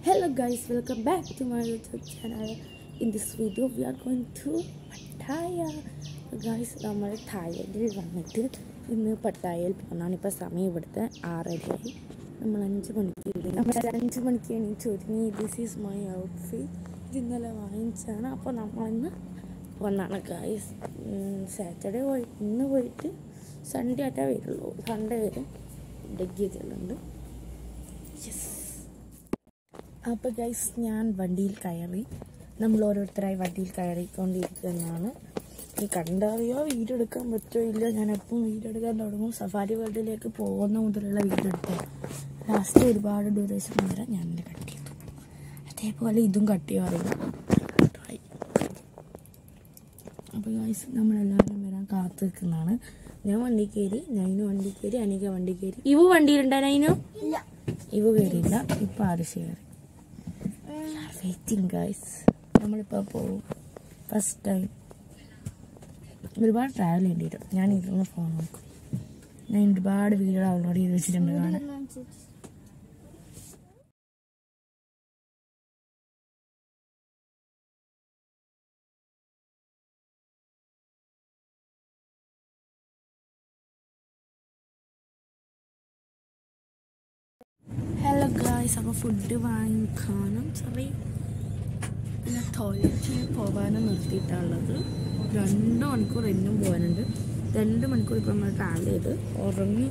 Hello guys, welcome back to my YouTube channel. In this video we are going to Pattaya. Guys, നമ്മൾ തായ്ലൻഡിൽ വന്നിട്ട് ഇന്ന് പട്ടായയിൽ പോകാനാണ്. ഇപ്പോൾ സമയം ഇവിടുത്തെ 6:30 നമ്മൾ 5 മണിക്ക് എണീറ്റ് ഒരുങ്ങി. This is my outfit. ഇത് ഇന്നലെ വാങ്ങിച്ചാണ്. അപ്പോൾ നമ്മളിന്ന് വന്നാണ് ഗൈസ്. സാറ്റർഡേ ഇന്ന് പോയിട്ട് സൺഡേ ആയിട്ടേ വരുള്ളൂ. സൺഡേ വരും ഡഗ്ഗിയതുണ്ട്. യെസ്. അപ്പോൾ ഗൈസ് ഞാൻ വണ്ടിയിൽ കയറി. നമ്മൾ ഓരോരുത്തരായി വണ്ടിയിൽ കയറിക്കൊണ്ടിരിക്കുന്നതാണ്. ഈ കണ്ടറിയോ വീഡിയോ എടുക്കാൻ പറ്റുമോ ഇല്ല. ഞാൻ എപ്പം വീഡിയോ എടുക്കാൻ തുടങ്ങും സഫാരി വേൾഡിലേക്ക് പോകുന്ന മുതലുള്ള വീഡിയോ എടുത്തത്. ലാസ്റ്റ് ഒരുപാട് ഡ്യൂറേഷൻ വരെ ഞാനിത് കട്ട് ചെയ്തു. അതേപോലെ ഇതും കട്ട് ചെയ്യാറില്ല. അപ്പോൾ ഗൈസ് നമ്മളെല്ലാവരും വരാൻ കാത്തു നിൽക്കുന്നതാണ്. ഞാൻ വണ്ടി കയറി, നൈനു വണ്ടി കയറി, അനിക വണ്ടി കയറി. ഇവ വണ്ടിയിലുണ്ടോ നൈനു? ഇവ കയറിയില്ല. ഇപ്പം ആരുഷ് കയറി. Waiting guys. നമ്മളിപ്പോൾ പോകും. ഫസ്റ്റ് ടൈം ഒരുപാട് ട്രാവൽ ചെയ്യേണ്ടി വരും. ഞാൻ ഇരുന്ന് ഫോൺ നോക്കും. ഞാൻ ഒരുപാട് വീഡിയോ ഡൗൺലോഡ് ചെയ്ത് വെച്ചിട്ടുണ്ട് കാണാൻ. ഹലോ ഗായ്സ്, അപ്പോൾ ഫുഡ് വാങ്ങിക്കാനും ചെറിയ പിന്നെ ടോയ്ലറ്റിൽ പോകാനും നിർത്തിയിട്ടുള്ളത്. 2 മണിക്കൂർ എന്നും പോകാനുണ്ട്. 2 മണിക്കൂർ ഇപ്പോൾ നമ്മൾ ട്രാവൽ ചെയ്ത് ഉറങ്ങി.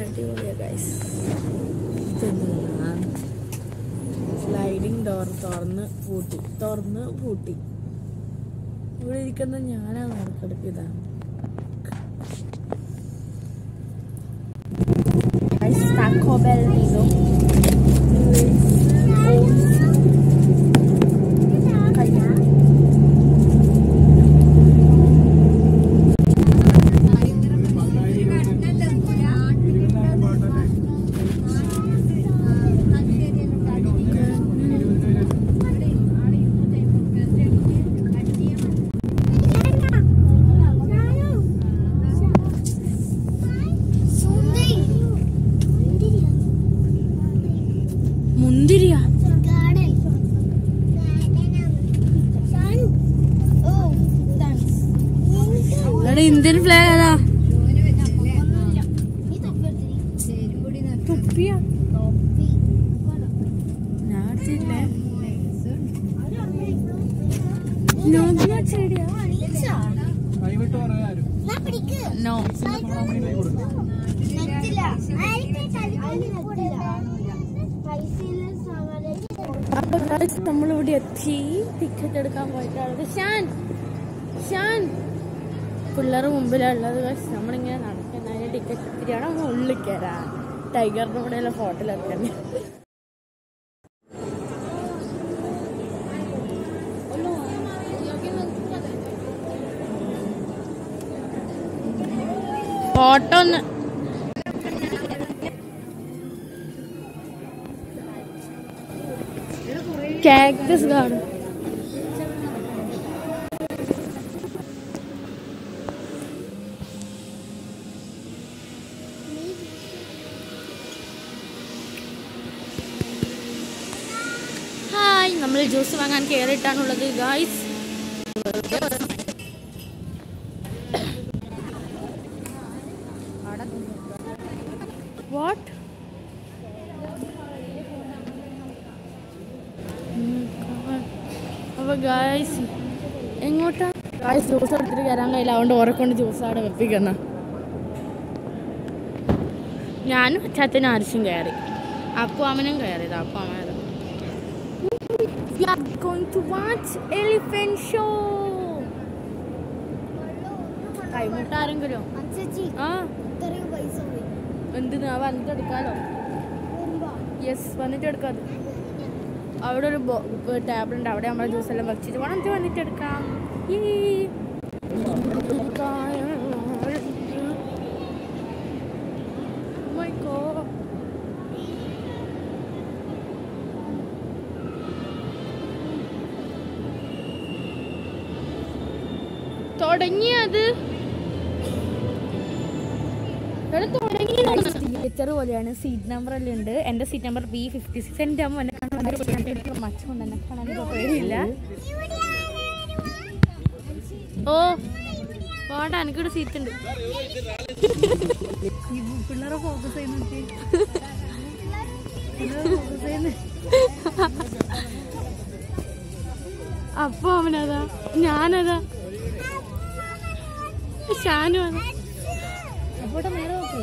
അടിപൊളിയാണ് ഗൈസ്. സ്ലൈഡിങ് ഡോർ തുറന്ന് പൂട്ടി. ഇവിടെ ഇരിക്കുന്ന ഞാനാണ് നടക്കെടുക്കിയതാണ്. Taco Bell dito. Indian flag അതാ. നമ്മളിവിടെ എത്തി. ടിക്കറ്റ് എടുക്കാൻ പോയിട്ടാണ്. ഷാൻ പിള്ളേർ മുമ്പിലുള്ളത്. നമ്മളിങ്ങനെ നടക്കുന്ന ടിക്കറ്റ് എടുത്തിട്ടാണ് നമ്മൾ ഉള്ളിൽ കയറാൻ. ടൈഗറിൻ്റെ കൂടെയുള്ള ഫോട്ടോയിലൊക്കെ തന്നെ. ഫോട്ടോ ഒന്ന് കാക്ടസ് കാണും. നമ്മൾ ജ്യൂസ് വാങ്ങാൻ കയറിയിട്ടാണുള്ളത് ഗായ്സ്. വാട്ട്? അപ്പോൾ ഗായ്സ് എങ്ങോട്ടാ ഗായ്സ്? ജ്യൂസ് എടുത്തിട്ട് കയറാൻ കഴിയില്ല. അതുകൊണ്ട് ഓരെക്കൊണ്ട് ജ്യൂസ് അവിടെ വെപ്പിക്കുന്ന. ഞാനും അച്ചാച്ചനും ആർഷും കയറി. അപ്പോൾ അവനും കയറിയത്. അപ്പോൾ അവൻ We are going to watch elephant show. കൈമുട്ടാരെങ്കിലും എന്തിനാ വന്നിട്ട് എടുക്കാലോ? യെസ്, വന്നിട്ട് എടുക്കാതെ. അവിടെ ഒരു ടേബിൾ ഉണ്ട്. അവിടെ നമ്മളെ ജ്യൂസ് എല്ലാം വെച്ചിട്ട് വന്നിട്ട് എടുക്കാം. തുടങ്ങിയത് ടീച്ചർ പോലെയാണ്. സീറ്റ് നമ്പർ എല്ലാം ഉണ്ട്. എൻ്റെ സീറ്റ് നമ്പർ B56. എൻ്റെ അമ്മ എന്നെ കാണാൻ മച്ചുകൊണ്ട് എന്നെ കാണാൻ പേടിയില്ല. ഓ വേണ്ട, എനിക്കിവിടെ സീറ്റ് ഉണ്ട്. പിള്ളേരെ ഫോക്കസ് ചെയ്യുന്ന അപ്പൊ അവനതാ, ഞാനതാ, ഷാനു അതാ. അപ്പോടെ നേരെ നോക്കൂ.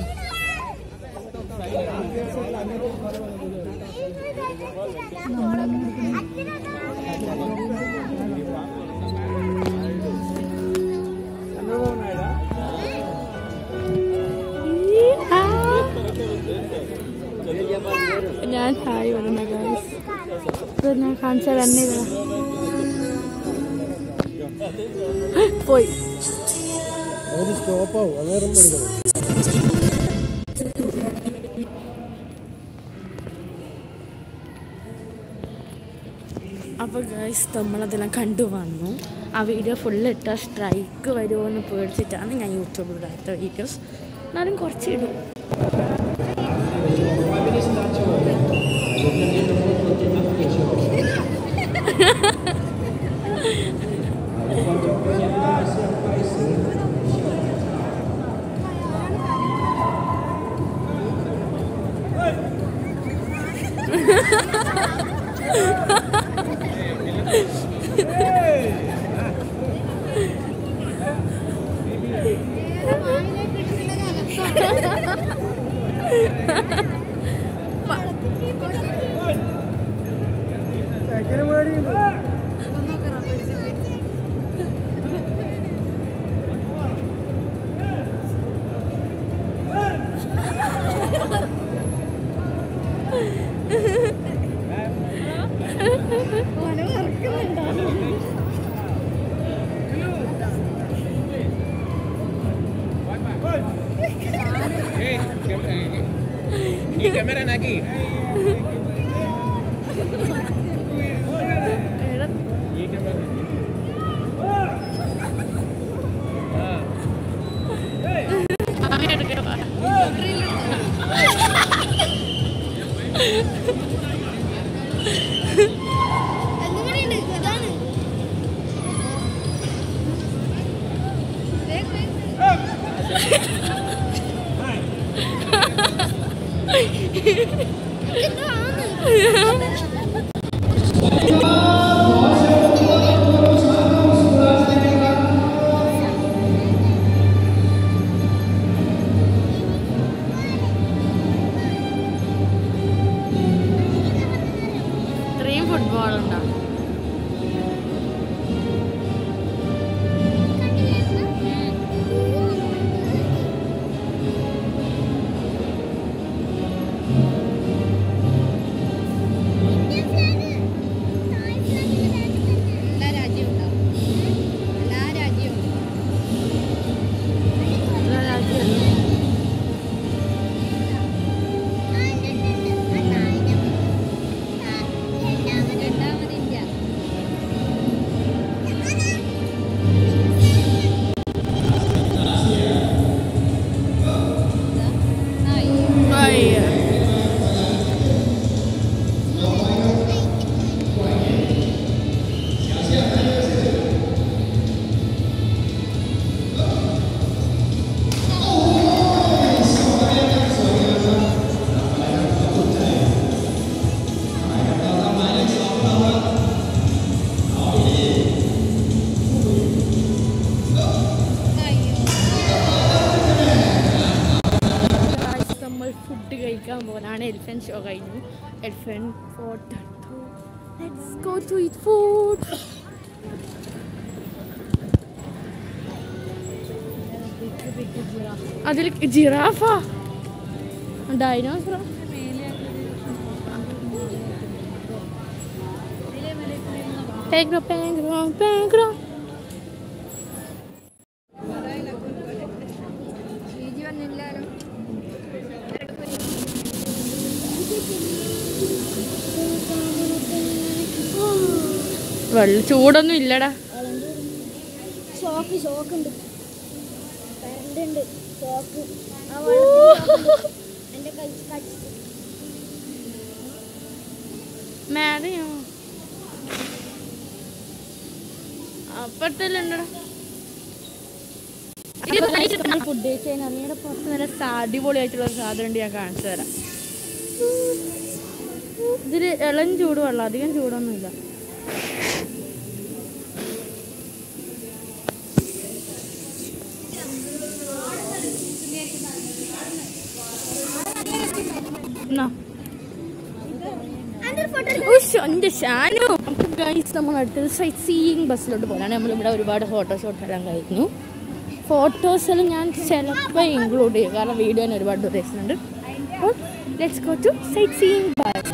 ഞാൻ ഹായ് വരുന്ന ഗൈസ്, ഞാൻ കാണിച്ചാൽ തന്നെ പോയി. അപ്പോൾ ഗൈസ് നമ്മളതെല്ലാം കണ്ടു വന്നു. ആ വീഡിയോ ഫുള്ള് ഇട്ടാൽ സ്ട്രൈക്ക് വരുമോ എന്ന് പേടിച്ചിട്ടാണ് ഞാൻ യൂട്യൂബിൽ ഇടാത്ത വീഡിയോസ്. എന്നാലും കുറച്ച് ഇടും. Kamera lagi. ഫുട്ബോൾ ഉണ്ടോ? ഫുഡ് കഴിക്കാൻ പോകാനാണ്. എലിഫന്റ് ഷോ കഴിഞ്ഞു. Elephant photo. Let's go to eat food. അതിൽ ജിറാഫാ, ഡൈനോസറോ? പെഗ്രോ പെഗ്രോ പെഗ്രോ. ചൂടൊന്നും ഇല്ലടാ. ഷോക്ക് ഉണ്ട്. മാഡം അപ്പുറത്തല്ലണ്ടടാ ഫുഡ് കഴിച്ച് കഴിഞ്ഞാൽ അങ്ങയുടെ പുറത്ത് നല്ല അടിപൊളിയായിട്ടുള്ള ഒരു സാധനം ഉണ്ട്. ഞാൻ കാണിച്ചു തരാം. ഇതിൽ ഇളം ചൂട് വെള്ളം, അധികം ചൂടൊന്നുമില്ല. നമ്മൾ അടുത്തൊരു സൈറ്റ് സീയിങ് ബസ്സിലോട്ട് പോകാനാണ്. നമ്മളിവിടെ ഒരുപാട് ഫോട്ടോഷൂട്ട് എല്ലാം കഴിഞ്ഞു. ഫോട്ടോസെല്ലാം ഞാൻ ചിലപ്പോൾ ഇൻക്ലൂഡ് ചെയ്യും, കാരണം വീഡിയോന് ഒരുപാട് ഡ്യൂറേഷൻ ഉണ്ട്. അപ്പോൾ let's go to sightseeing bus.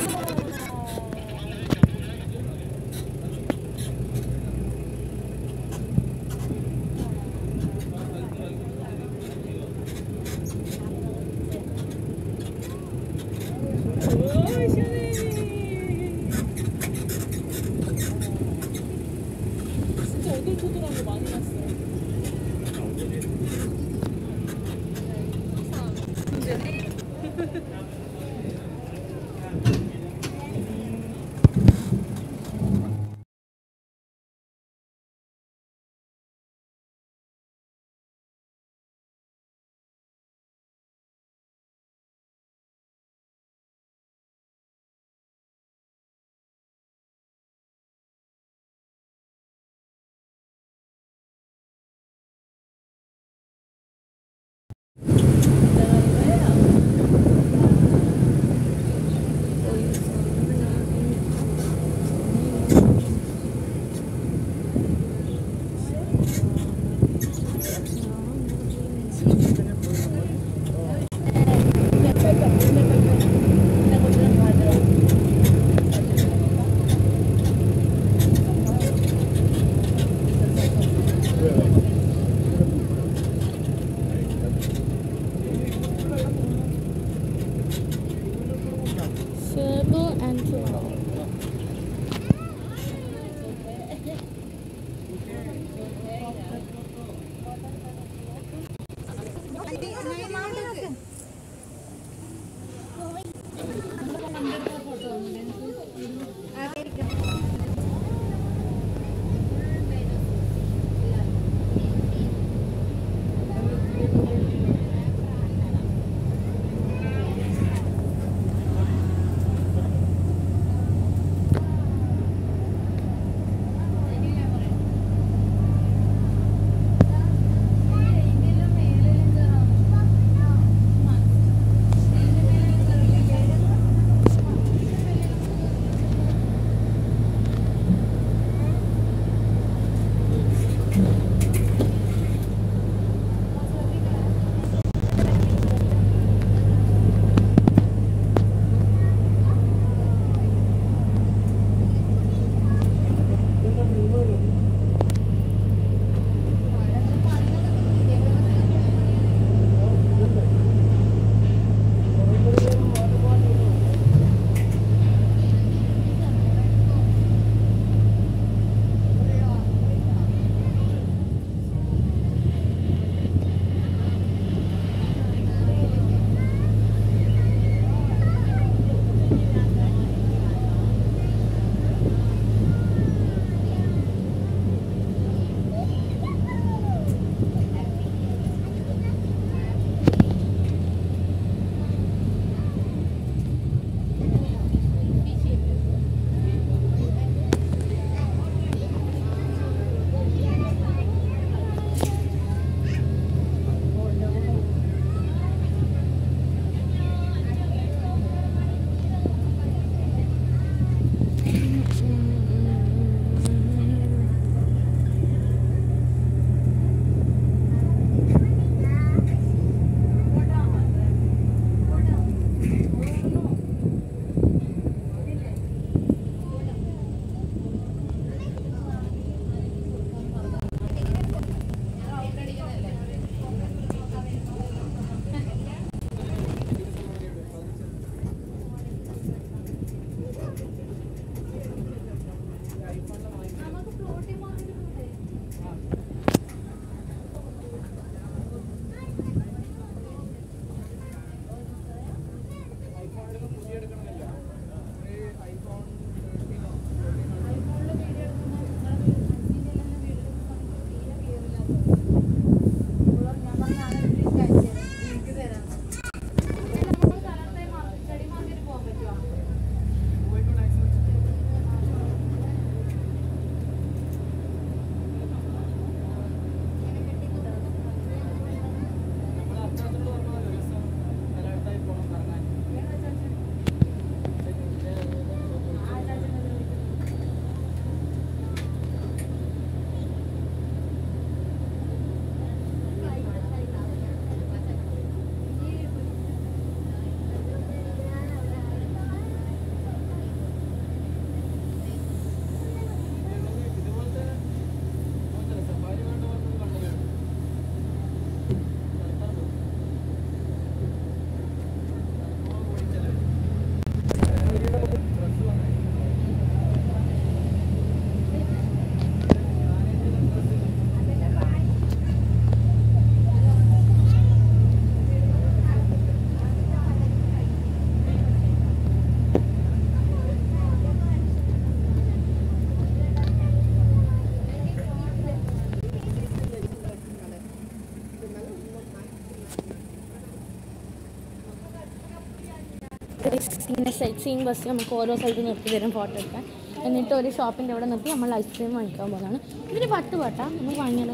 പിന്നെ സൈറ്റ് സീയിങ് ബസ് നമുക്ക് ഓരോ സ്ഥലത്ത് നിർത്തി തരും ഫോട്ടോ എടുക്കാൻ. എന്നിട്ട് ഒരു ഷോപ്പിൻ്റെ അവിടെ നിർത്തി നമ്മൾ ഐസ്ക്രീം വാങ്ങിക്കാൻ പോകുന്നതാണ്. ഇതിന് 10 പാട്ടാ നമുക്ക് വാങ്ങിയാലോ?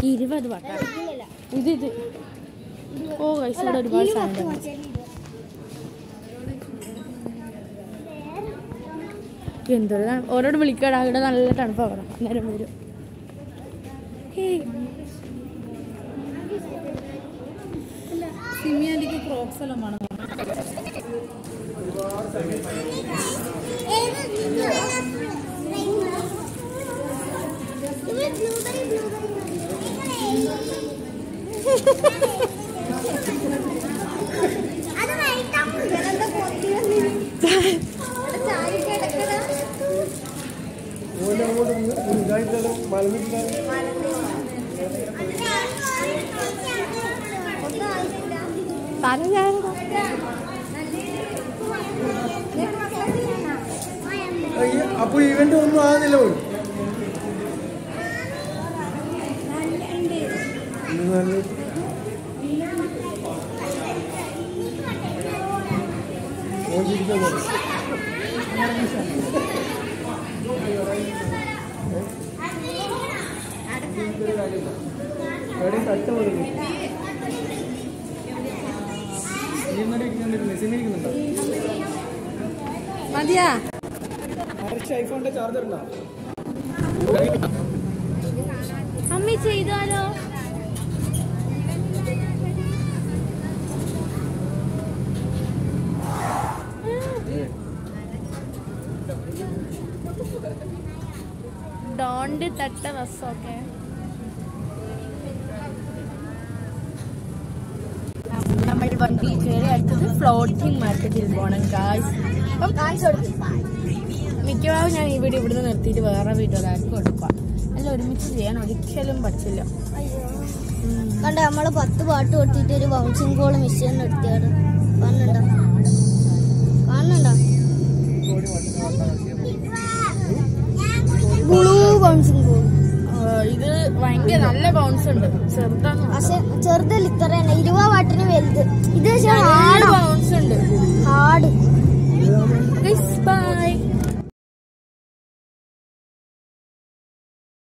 20 പാട്ടാ ഇത്. ഓ ഗൈസ് ഇവിടെ ഒരുപാട് സാധനം. എന്തൊരു ഓരോട് വിളിക്കടാ, ഇവിടെ നല്ല തണുപ്പാണ് പറയാം നേരം വരും. സിമിയാലിക്ക് ക്രോക്സ് എല്ലാം വേണം. അപ്പൊ ഇവന്റ് ഒന്നും ആകുന്നില്ല പോലും. മതിയാ ഐഫോണിന്റെ ചാർജർ ഉണ്ടോ? അമ്മ ചെയ്താലോ? ഡോണ്ട് തട്ട ബസ്സൊക്കെ നമ്മൾ വണ്ടി കയറി അടുത്തത് ഫ്ലോട്ടിംഗ് മാർക്കറ്റിൽ പോകണം ഗായ്സ്. മിക്കവാറും ഞാൻ ഈ വീഡിയോ ഇവിടുന്ന് നിർത്തിയിട്ട് വേറെ വീഡിയോ ആർക്കും കൊടുക്കാം. എല്ലാം ഒരുമിച്ച് ചെയ്യാൻ ഒരിക്കലും പറ്റില്ല. കണ്ട നമ്മള് 10 പാട്ട് കൊടുത്തിട്ട് ഒരു ബൗൺസിംഗ് ബോൾ മെഷീൻ എടുത്തിയാണ്. കാണുന്നുണ്ടോ? Blue bouncing ball. ഇത് ഭയങ്കര നല്ല ബൗൺസ് ഉണ്ട്. ചെറുതാണ് പക്ഷെ ചെറുതല്ല, ഇത്ര തന്നെ 20 വാട്ടിന് വലുത്. ഇത് ബൗൺസ് ഉണ്ട്. ഹാർഡ്. ബൈ.